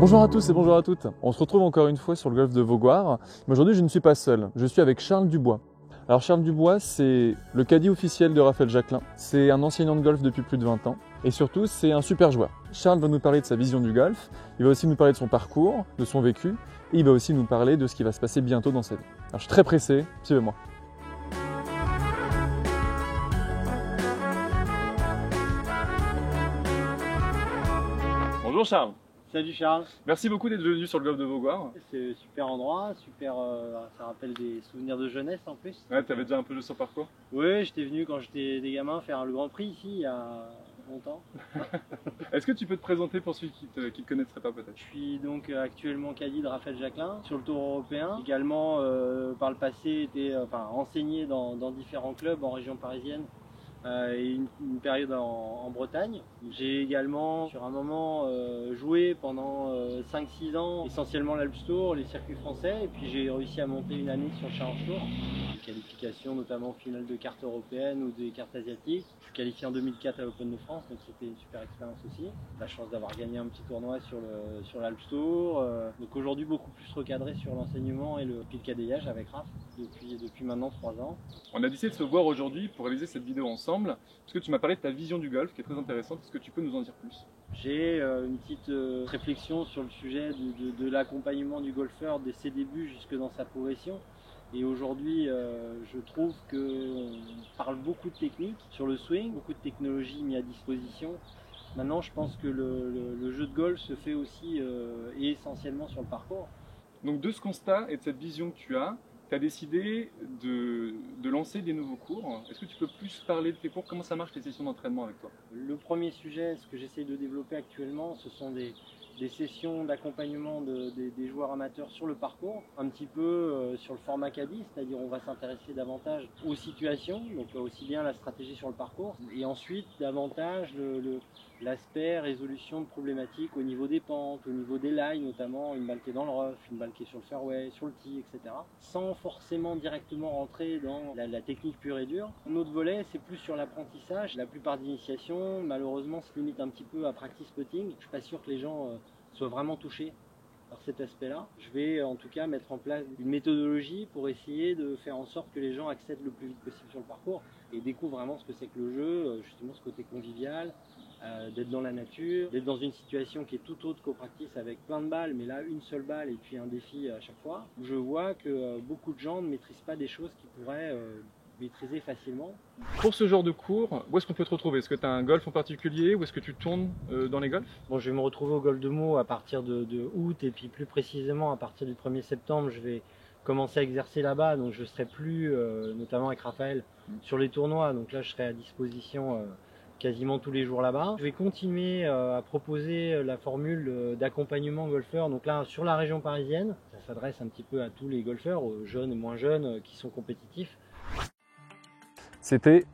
Bonjour à tous et bonjour à toutes. On se retrouve encore une fois sur le golf de Vaugoire. Mais aujourd'hui, je ne suis pas seul. Je suis avec Charles Dubois. Alors Charles Dubois, c'est le caddie officiel de Raphaël Jacquelin. C'est un enseignant de golf depuis plus de 20 ans. Et surtout, c'est un super joueur. Charles va nous parler de sa vision du golf. Il va aussi nous parler de son parcours, de son vécu. Et il va aussi nous parler de ce qui va se passer bientôt dans sa vie. Alors je suis très pressé. Suivez-moi. Bonjour Charles. Salut Charles, Merci beaucoup d'être venu sur le golf de Vaugoire. c'est un super endroit, super, ça rappelle des souvenirs de jeunesse en plus. Ouais, tu avais déjà un peu de son parcours. Oui, j'étais venu quand j'étais des gamins faire le Grand Prix ici il y a longtemps. Est-ce que tu peux te présenter pour ceux qui ne te connaîtraient pas peut-être? Je suis donc actuellement caddie de Raphaël Jacquelin sur le Tour européen. Également par le passé enseigné dans différents clubs en région parisienne. Et une période en Bretagne. J'ai également sur un moment joué pendant 5-6 ans essentiellement l'Alps Tour, les circuits français, et puis j'ai réussi à monter une année sur le Challenge Tour. Des qualifications notamment finale de cartes européennes ou des cartes asiatiques. Je suis qualifié en 2004 à l'Open de France, donc c'était une super expérience aussi. La chance d'avoir gagné un petit tournoi sur l'Alps Tour. Donc aujourd'hui beaucoup plus recadré sur l'enseignement et le cadillage avec Raph depuis maintenant 3 ans. On a décidé de se voir aujourd'hui pour réaliser cette vidéo ensemble, parce que tu m'as parlé de ta vision du golf qui est très intéressante. Est-ce que tu peux nous en dire plus? J'ai une petite réflexion sur le sujet de l'accompagnement du golfeur dès ses débuts jusque dans sa progression. Et aujourd'hui, je trouve qu'on parle beaucoup de technique sur le swing, beaucoup de technologies mises à disposition. Maintenant, je pense que le jeu de golf se fait aussi et essentiellement sur le parcours. Donc de ce constat et de cette vision que tu as décidé de lancer des nouveaux cours. Est-ce que tu peux plus parler de tes cours? Comment ça marche tes sessions d'entraînement avec toi? Le premier sujet, ce que j'essaie de développer actuellement, ce sont des sessions d'accompagnement des joueurs amateurs sur le parcours, un petit peu sur le format caddie, c'est-à-dire on va s'intéresser davantage aux situations, donc aussi bien la stratégie sur le parcours, et ensuite davantage l'aspect résolution de problématiques au niveau des pentes, au niveau des lines, notamment une balle qui est dans le rough, une balle qui est sur le fairway, sur le tee, etc. Sans forcément directement rentrer dans la technique pure et dure. Un autre volet, c'est plus sur l'apprentissage. La plupart des initiations, malheureusement, se limitent un petit peu à practice putting. Je ne suis pas sûr que les gens soient vraiment touchés par cet aspect-là. Je vais en tout cas mettre en place une méthodologie pour essayer de faire en sorte que les gens accèdent le plus vite possible sur le parcours et découvrent vraiment ce que c'est que le jeu, justement ce côté convivial, d'être dans la nature, d'être dans une situation qui est tout autre qu'au practice avec plein de balles, mais là une seule balle et puis un défi à chaque fois. Je vois que beaucoup de gens ne maîtrisent pas des choses qu'ils pourraient maîtriser facilement. Pour ce genre de cours, où est-ce qu'on peut te retrouver? Est-ce que tu as un golf en particulier ou est-ce que tu tournes dans les golfs? Bon, je vais me retrouver au golf de Meaux à partir de août et puis plus précisément à partir du 1er septembre, je vais commencer à exercer là-bas, donc je serai plus, notamment avec Raphaël, sur les tournois, donc là je serai à disposition quasiment tous les jours là-bas. Je vais continuer à proposer la formule d'accompagnement golfeur, donc là sur la région parisienne. Ça s'adresse un petit peu à tous les golfeurs, aux jeunes et moins jeunes qui sont compétitifs. C'était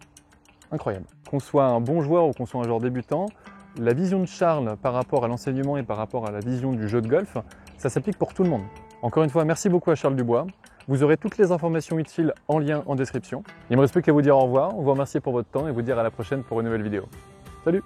incroyable. Qu'on soit un bon joueur ou qu'on soit un joueur débutant, la vision de Charles par rapport à l'enseignement et par rapport à la vision du jeu de golf, ça s'applique pour tout le monde. Encore une fois, merci beaucoup à Charles Dubois. Vous aurez toutes les informations utiles en lien en description. Il ne me reste plus qu'à vous dire au revoir, vous remercier pour votre temps et vous dire à la prochaine pour une nouvelle vidéo. Salut!